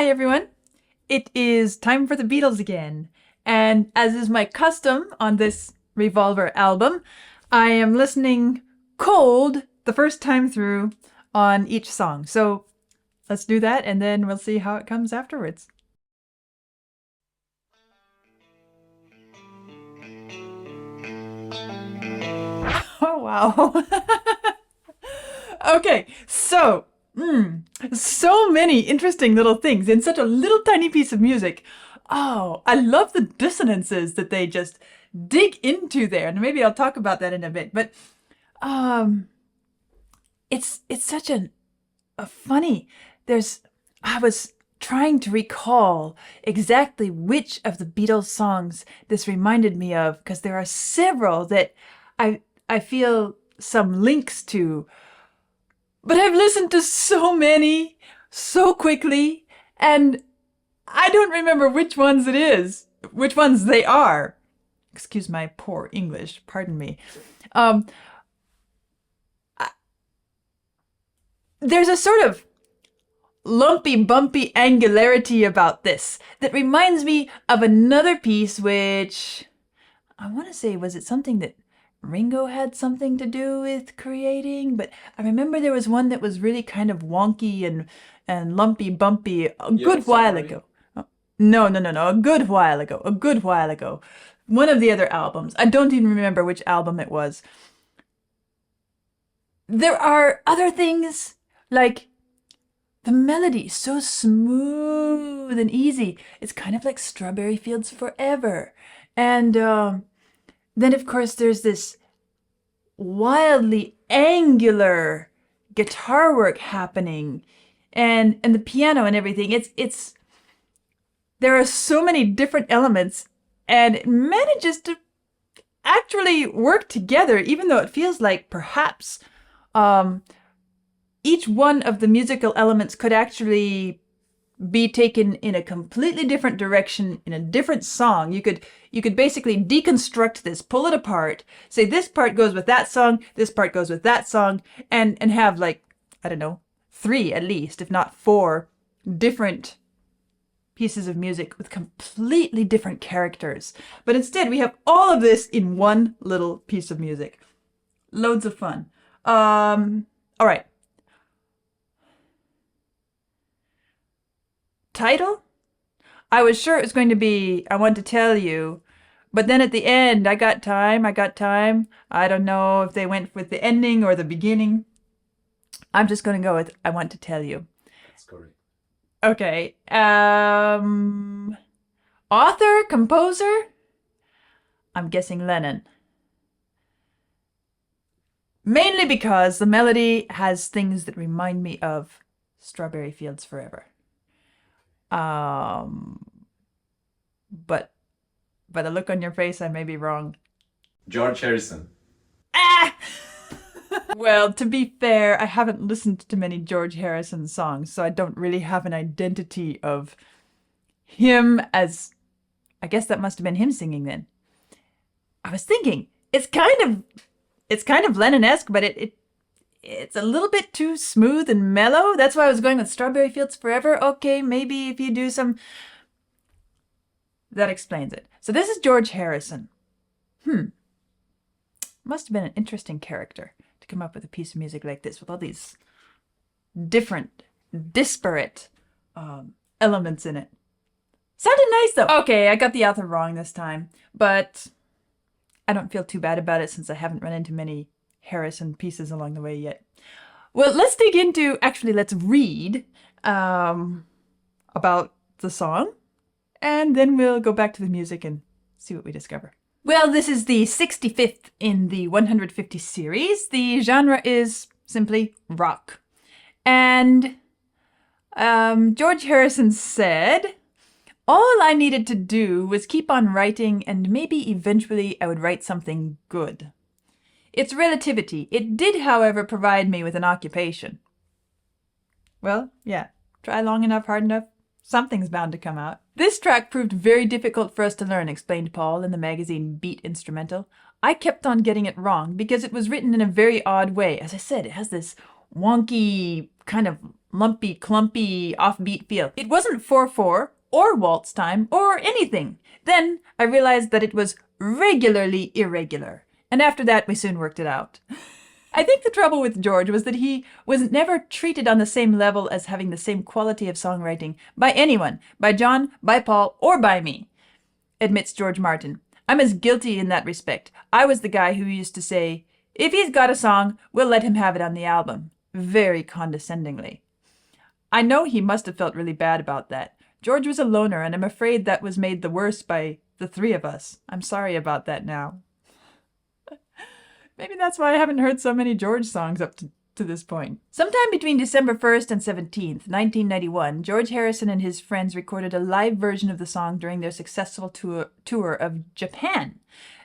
Hi everyone. It is time for the Beatles again. And as is my custom on this Revolver album, I am listening cold the first time through on each song. So let's do that and then we'll see how it comes afterwards. Oh wow. Okay, so so many interesting little things in such a little tiny piece of music. Oh, I love the dissonances that they just dig into there, and maybe I'll talk about that in a bit. But um, it's such a funny. There's I was trying to recall exactly which of the Beatles songs this reminded me of because there are several that I feel some links to. But I've listened to so many so quickly, and I don't remember which ones it is, which ones they are. Excuse my poor English, pardon me. Um, there's a sort of lumpy, bumpy angularity about this that reminds me of another piece which I want to say, was it something that Ringo had something to do with creating? But I remember there was one that was really kind of wonky and lumpy bumpy a good while ago. Oh, no, a good while ago. A good while ago. One of the other albums. I don't even remember which album it was. There are other things like the melody, so smooth and easy. It's kind of like Strawberry Fields Forever. And then, of course, there's this wildly angular guitar work happening, and the piano and everything. It's there are so many different elements, and it manages to actually work together, even though it feels like perhaps each one of the musical elements could actually be taken in a completely different direction in a different song. You could basically deconstruct this, pull it apart, say this part goes with that song, this part goes with that song, and have, like, I don't know, 3 at least, if not 4 different pieces of music with completely different characters. But instead we have all of this in one little piece of music. Loads of fun. All right. Title? I was sure it was going to be I Want to Tell You, but then at the end, I got time. I don't know if they went with the ending or the beginning. I'm just going to go with I Want to Tell You. That's correct. Okay. Author, composer? I'm guessing Lennon. Mainly because the melody has things that remind me of Strawberry Fields Forever. But by the look on your face, I may be wrong. George Harrison. Ah! Well, to be fair, I haven't listened to many George Harrison songs, so I don't really have an identity of him as... I guess that must have been him singing then. I was thinking, it's kind of Lennon-esque, but it's a little bit too smooth and mellow. That's why I was going with Strawberry Fields Forever. Okay, maybe if you do some... That explains it. So this is George Harrison. Must have been an interesting character to come up with a piece of music like this with all these different, disparate elements in it. Sounded nice though. Okay, I got the author wrong this time, but I don't feel too bad about it since I haven't run into many Harrison pieces along the way yet. Well, let's dig into, actually, let's read about the song, and then we'll go back to the music and see what we discover. Well, this is the 65th in the 150 series. The genre is simply rock. And George Harrison said, all I needed to do was keep on writing, and maybe eventually I would write something good. It's relativity. It did, however, provide me with an occupation. Well, yeah. Try long enough, hard enough, something's bound to come out. This track proved very difficult for us to learn, explained Paul in the magazine Beat Instrumental. I kept on getting it wrong because it was written in a very odd way. As I said, it has this wonky, kind of lumpy, clumpy, offbeat feel. It wasn't 4/4 or waltz time or anything. Then I realized that it was regularly irregular. And after that, we soon worked it out. I think the trouble with George was that he was never treated on the same level as having the same quality of songwriting by anyone, by John, by Paul, or by me, admits George Martin. I'm as guilty in that respect. I was the guy who used to say, if he's got a song, we'll let him have it on the album, very condescendingly. I know he must have felt really bad about that. George was a loner, and I'm afraid that was made the worse by the three of us. I'm sorry about that now. Maybe that's why I haven't heard so many George songs up to this point. Sometime between December 1st and 17th, 1991, George Harrison and his friends recorded a live version of the song during their successful tour of Japan,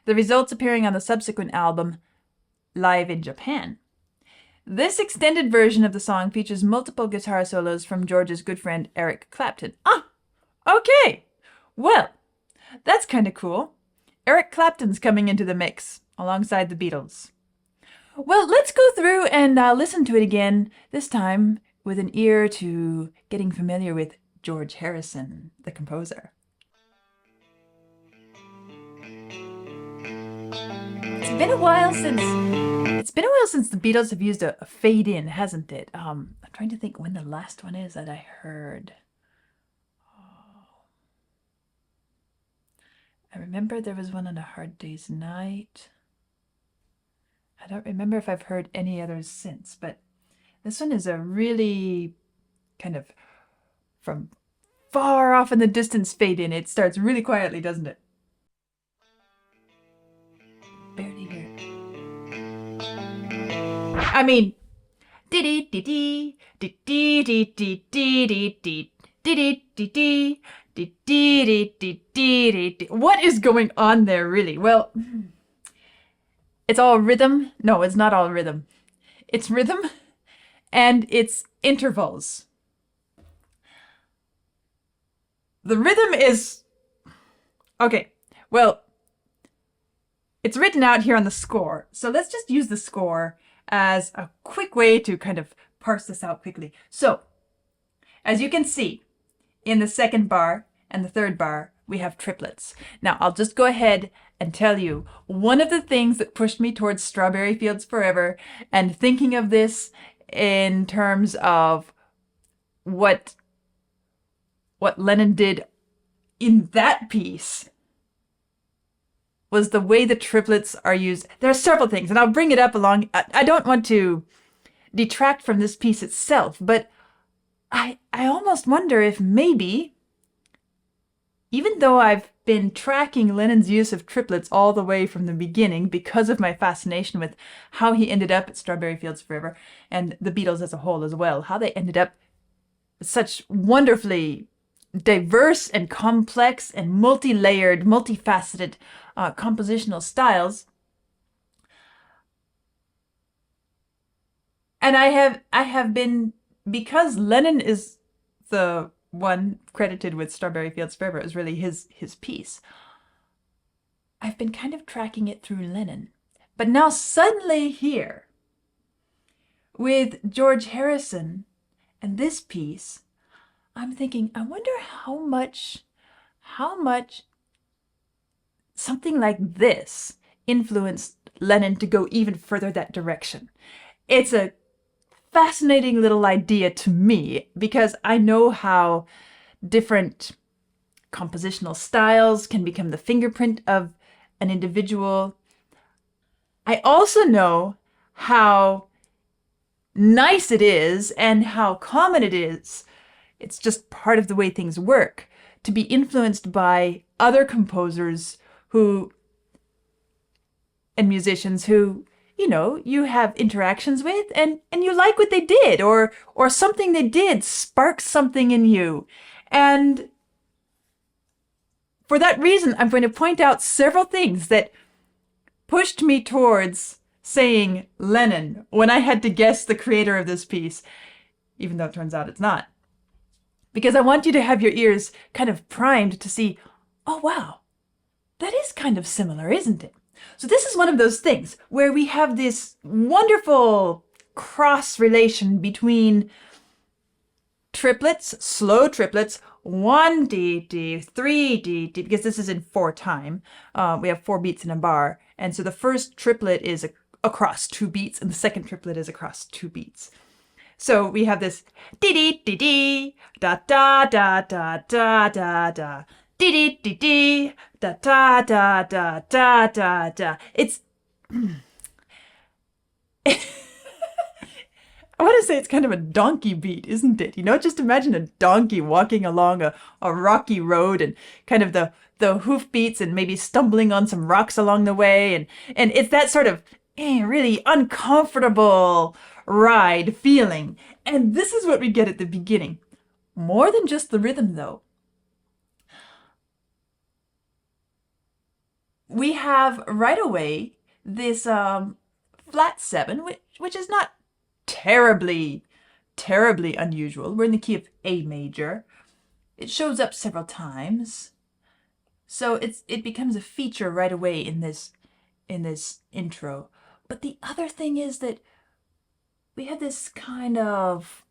the results appearing on the subsequent album, Live in Japan. This extended version of the song features multiple guitar solos from George's good friend Eric Clapton. Ah, okay. Well, that's kind of cool. Eric Clapton's coming into the mix alongside the Beatles. Well, let's go through and listen to it again, this time with an ear to getting familiar with George Harrison, the composer. It's been a while since the Beatles have used a fade in, hasn't it? I'm trying to think when the last one is that I heard. I remember there was one on A Hard Day's Night. I don't remember if I've heard any others since, but this one is a really kind of from far off in the distance fade in. It starts really quietly, doesn't it? Barely hear it. I mean, what is going on there, really? Well, it's all rhythm. No, it's not all rhythm. It's rhythm and it's intervals. The rhythm is... Okay, well, it's written out here on the score. So let's just use the score as a quick way to kind of parse this out quickly. So, as you can see, in the second bar and the third bar, we have triplets. Now, I'll just go ahead and tell you, one of the things that pushed me towards Strawberry Fields Forever and thinking of this in terms of what Lennon did in that piece was the way the triplets are used. There are several things, and I'll bring it up along. I don't want to detract from this piece itself, but I almost wonder if maybe, even though I've been tracking Lennon's use of triplets all the way from the beginning because of my fascination with how he ended up at Strawberry Fields Forever and the Beatles as a whole as well, how they ended up with such wonderfully diverse and complex and multi-layered, multifaceted compositional styles. And I have been, because Lennon is the one credited with Strawberry Fields Forever, is really his piece. I've been kind of tracking it through Lennon. But now suddenly here, with George Harrison and this piece, I'm thinking, I wonder how much something like this influenced Lennon to go even further that direction. It's a fascinating little idea to me because I know how different compositional styles can become the fingerprint of an individual. I also know how nice it is and how common it is. It's just part of the way things work to be influenced by other composers and musicians who, you have interactions with and you like what they did or something they did sparks something in you. And for that reason, I'm going to point out several things that pushed me towards saying Lennon when I had to guess the creator of this piece, even though it turns out it's not. Because I want you to have your ears kind of primed to see, oh wow, that is kind of similar, isn't it? So this is one of those things where we have this wonderful cross relation between triplets, slow triplets, 1 D D, 3 D D, because this is in 4 time. We have 4 beats in a bar, and so the first triplet is across 2 beats, and the second triplet is across 2 beats. So we have this dee dee dee dee, da da da da da da da, dee dee dee dee, da da da da da da da. It's I want to say it's kind of a donkey beat, isn't it? You know, just imagine a donkey walking along a rocky road and kind of the hoof beats and maybe stumbling on some rocks along the way. And it's that sort of really uncomfortable ride feeling. And this is what we get at the beginning. More than just the rhythm, though. We have right away this flat 7, which is not terribly unusual. We're in the key of A major. It shows up several times. So it becomes a feature right away in this intro. But the other thing is that we have this kind of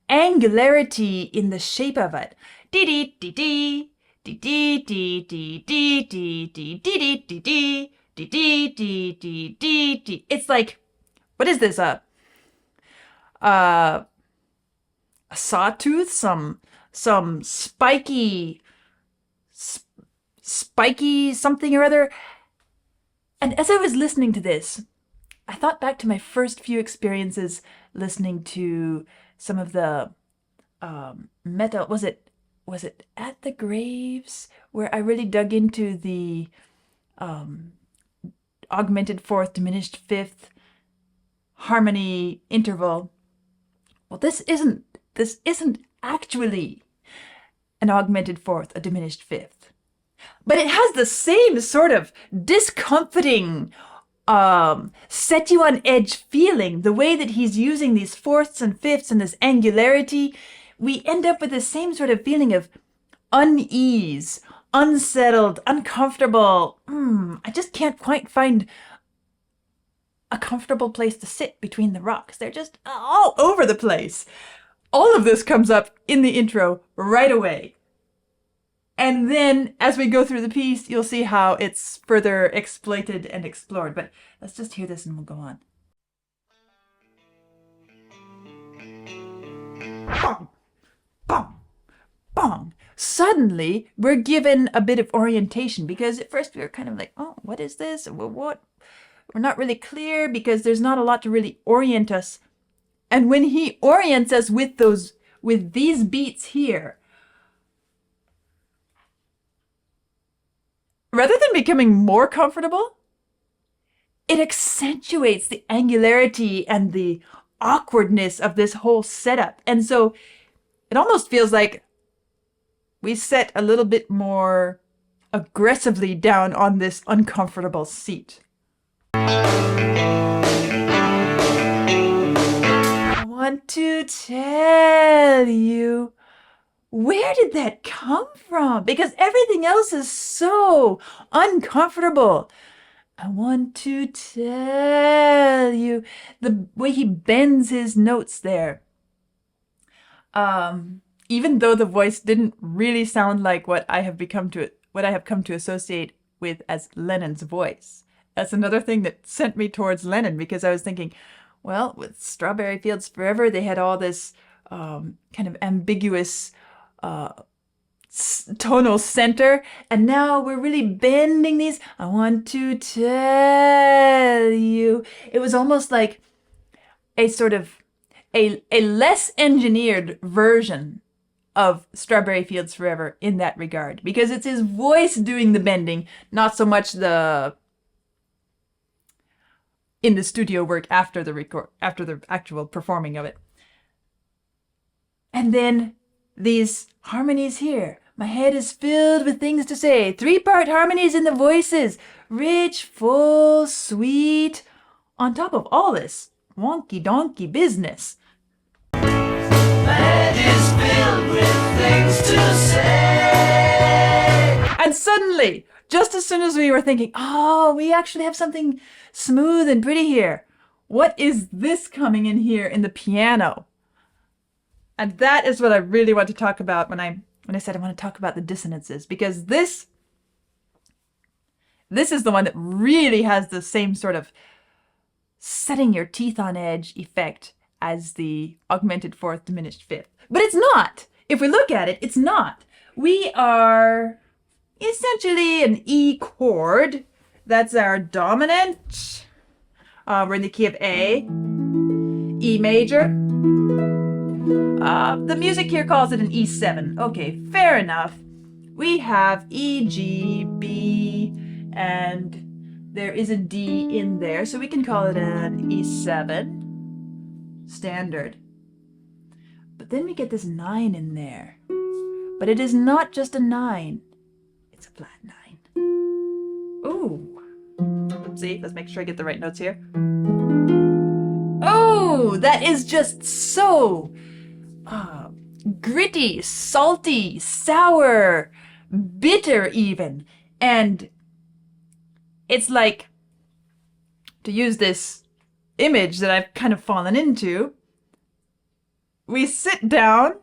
angularity in the shape of it. Dee dee dee dee, dee dee dee dee dee dee dee dee dee dee dee dee dee dee dee dee. It's like, what is this? A sawtooth? Some spiky something or other. And as I was listening to this, I thought back to my first few experiences listening to some of the metal. Was it At the Graves where I really dug into the augmented fourth, diminished fifth harmony interval? Well, this isn't actually an augmented fourth, a diminished fifth, but it has the same sort of discomforting, set you on edge feeling. The way that he's using these fourths and fifths and this angularity, we end up with the same sort of feeling of unease, unsettled, uncomfortable. I just can't quite find a comfortable place to sit between the rocks. They're just all over the place. All of this comes up in the intro right away. And then as we go through the piece, you'll see how it's further exploited and explored. But let's just hear this and we'll go on. Bong, bong, bong. Suddenly, we're given a bit of orientation, because at first we were kind of like, oh, what is this? What? We're not really clear because there's not a lot to really orient us. And when he orients us with these beats here, rather than becoming more comfortable, it accentuates the angularity and the awkwardness of this whole setup. And so it almost feels like we set a little bit more aggressively down on this uncomfortable seat. I want to tell you, where did that come from? Because everything else is so uncomfortable. I want to tell you, the way he bends his notes there. Even though the voice didn't really sound like what I have come to associate with as Lennon's voice. That's another thing that sent me towards Lennon, because I was thinking, well, with Strawberry Fields Forever, they had all this kind of ambiguous tonal center, and now we're really bending these. I want to tell you. It was almost like a sort of a less engineered version of Strawberry Fields Forever in that regard, because it's his voice doing the bending, not so much in the studio work after the actual performing of it. And then these harmonies here. My head is filled with things to say. 3-part harmonies in the voices. Rich, full, sweet. On top of all this wonky donkey business. My head is filled with things to say. And suddenly, just as soon as we were thinking, oh, we actually have something smooth and pretty here, what is this coming in here in the piano? And that is what I really want to talk about when I said I want to talk about the dissonances, because this is the one that really has the same sort of setting your teeth on edge effect as the augmented fourth, diminished fifth. But it's not. If we look at it, it's not. We are essentially an E chord. That's our dominant. We're in the key of A, E major. The music here calls it an E7. Okay, fair enough. We have E, G, B, and there is a D in there, so we can call it an E7 standard. But then we get this 9 in there. But it is not just a 9. It's a flat 9. Ooh. Oopsie, let's make sure I get the right notes here. Oh, that is just so gritty, salty, sour, bitter even. And it's like, to use this image that I've kind of fallen into, we sit down,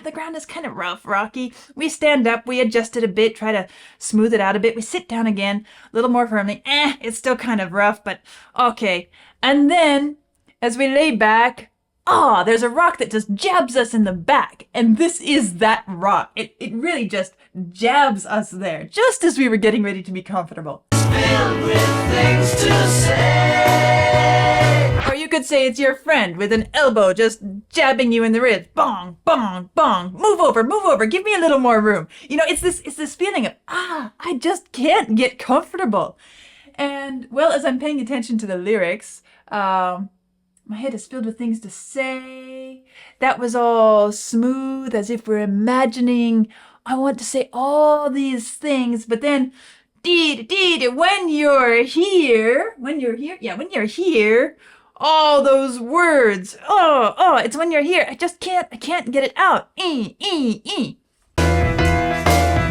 the ground is kind of rough, rocky. We stand up, we adjust it a bit, try to smooth it out a bit. We sit down again, a little more firmly. It's still kind of rough, but okay. And then, as we lay back, there's a rock that just jabs us in the back. And this is that rock. It really just jabs us there, just as we were getting ready to be comfortable. Filled with things to say. Or you could say it's your friend with an elbow just jabbing you in the ribs. Bong, bong, bong. Move over. Give me a little more room. You know, it's this feeling of, I just can't get comfortable. And, well, as I'm paying attention to the lyrics, my head is filled with things to say. That was all smooth, as if we're imagining, I want to say all these things, but then, when you're here, all those words, it's when you're here, I can't get it out.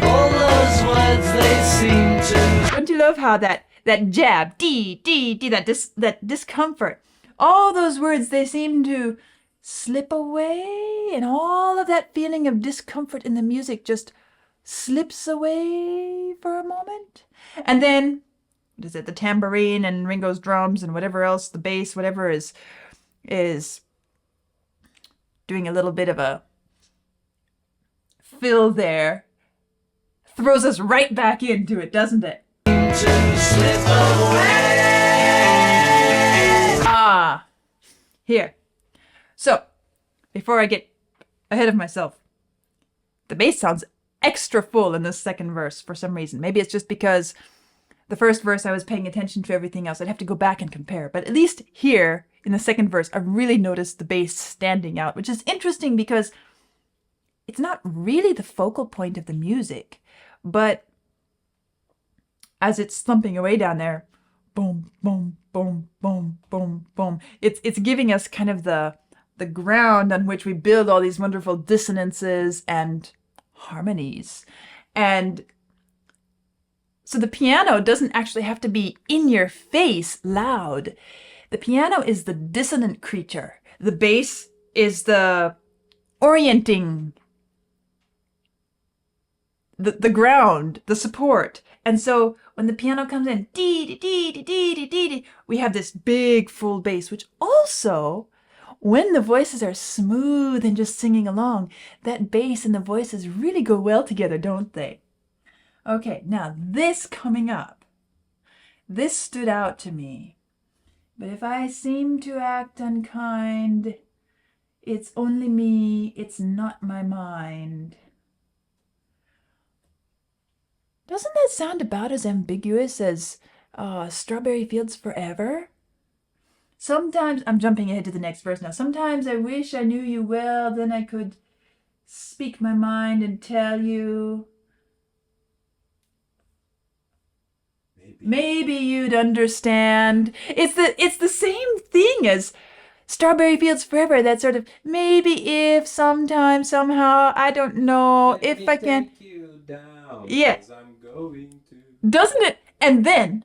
All those words, they seem to. Don't you love how that jab, that discomfort, all those words, they seem to slip away, and all of that feeling of discomfort in the music just slips away for a moment. And then, what is it, the tambourine and Ringo's drums and whatever else, the bass, whatever is doing a little bit of a fill there, throws us right back into it, doesn't it? To slip away. Here. So, before I get ahead of myself, the bass sounds extra full in this second verse for some reason. Maybe it's just because the first verse I was paying attention to everything else. I'd have to go back and compare. But at least here, in the second verse, I really noticed the bass standing out, which is interesting because it's not really the focal point of the music. But as it's thumping away down there, boom, boom, boom, boom, boom, boom. It's giving us kind of the ground on which we build all these wonderful dissonances and harmonies. And so the piano doesn't actually have to be in your face loud. The piano is the dissonant creature. The bass is the orienting, the ground, the support. And so when the piano comes in, we have this big full bass, which also, when the voices are smooth and just singing along, that bass and the voices really go well together, don't they? Okay, now this coming up, this stood out to me. But if I seem to act unkind, it's only me, it's not my mind. Doesn't that sound about as ambiguous as Strawberry Fields Forever? Sometimes, I'm jumping ahead to the next verse now. Sometimes I wish I knew you well, then I could speak my mind and tell you. Maybe you'd understand. It's the same thing as Strawberry Fields Forever. That sort of maybe if sometime somehow I don't know if I can. Take you down, yeah. 'Cause I'm going to. Doesn't it? And then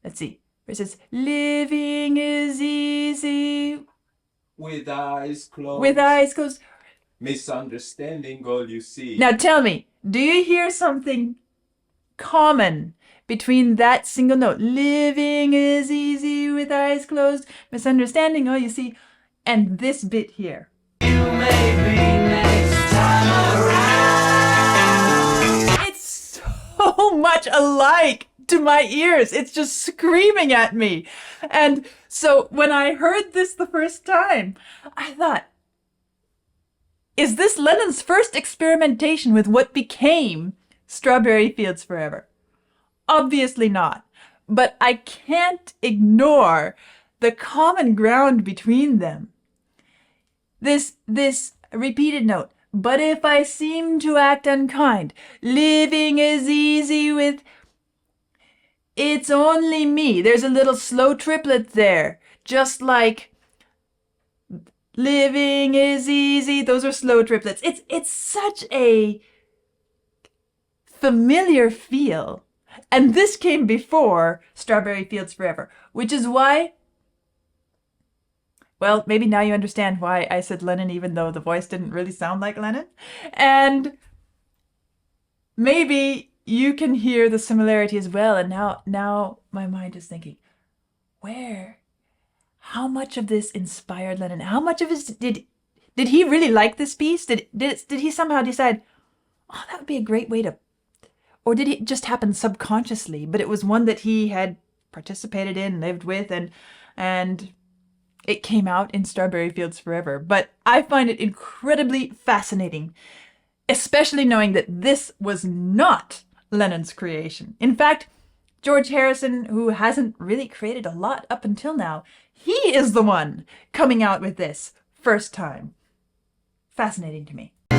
let's see. Where it says living is easy With eyes closed. With eyes closed. Misunderstanding all you see. Now tell me, do you hear something common between that single note, living is easy with eyes closed, misunderstanding all you see, and this bit here? You may be next time around. It's so much alike to my ears. It's just screaming at me. And so when I heard this the first time, I thought, is this Lennon's first experimentation with what became Strawberry Fields Forever? Obviously not. But I can't ignore the common ground between them. This repeated note, but if I seem to act unkind, living is easy with, it's only me. There's a little slow triplet there, just like living is easy. Those are slow triplets. It's such a familiar feel. And this came before Strawberry Fields Forever, which is why, well, maybe now you understand why I said Lennon even though the voice didn't really sound like Lennon. And maybe you can hear the similarity as well. And now my mind is thinking, how much of this inspired Lennon? How much of this did he really like this piece? Did he somehow decide, oh, that would be a great way to, or did it just happen subconsciously? But it was one that he had participated in, lived with, and it came out in Strawberry Fields Forever. But I find it incredibly fascinating, especially knowing that this was not Lennon's creation. In fact, George Harrison, who hasn't really created a lot up until now, he is the one coming out with this first time. Fascinating to me. A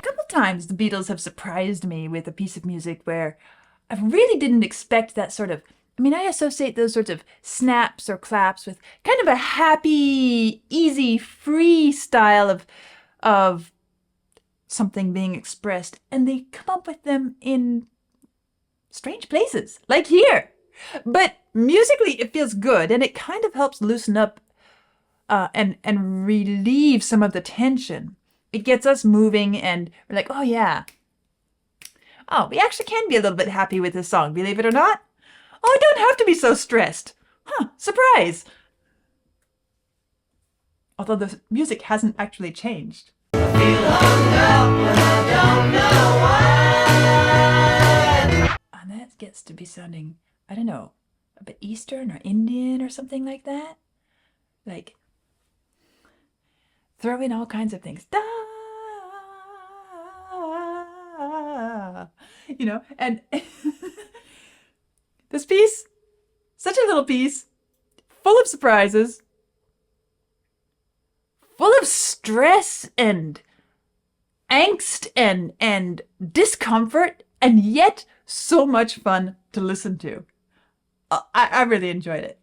couple times the Beatles have surprised me with a piece of music where I really didn't expect that sort of, I associate those sorts of snaps or claps with kind of a happy, easy, free style of something being expressed, and they come up with them in strange places, like here. But musically, it feels good, and it kind of helps loosen up and relieve some of the tension. It gets us moving, and we're like, oh yeah. Oh, we actually can be a little bit happy with this song, believe it or not. Oh, I don't have to be so stressed. Huh, surprise. Although the music hasn't actually changed. I feel hung up and I don't know why. And that gets to be sounding, I don't know, a bit Eastern or Indian or something like that. Like, throw in all kinds of things. Da, you know, and this piece, such a little piece, full of surprises, full of stress and angst and discomfort, and yet so much fun to listen to. I really enjoyed it.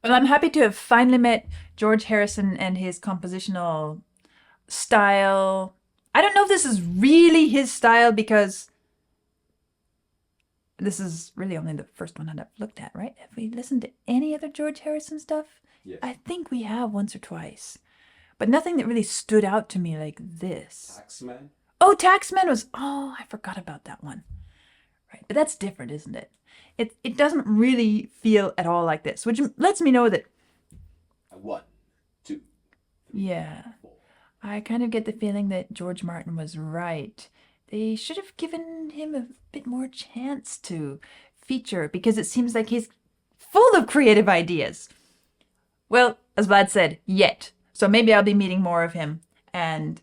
Well, I'm happy to have finally met George Harrison and his compositional style. I don't know if this is really his style because this is really only the first one I've looked at, right? Have we listened to any other George Harrison stuff? Yes. I think we have once or twice. But nothing that really stood out to me like this. Taxman? Oh, Taxman was... Oh, I forgot about that one. Right, but that's different, isn't it? It doesn't really feel at all like this, which lets me know that... 1, 2, 3, yeah. 4. I kind of get the feeling that George Martin was right. They should have given him a bit more chance to feature, because it seems like he's full of creative ideas. Well, as Vlad said, yet. So maybe I'll be meeting more of him. And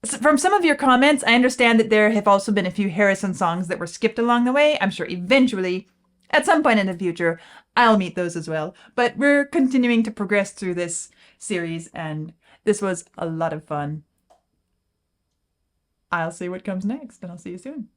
from some of your comments, I understand that there have also been a few Harrison songs that were skipped along the way. I'm sure eventually, at some point in the future, I'll meet those as well. But we're continuing to progress through this series, and this was a lot of fun. I'll see what comes next, and I'll see you soon.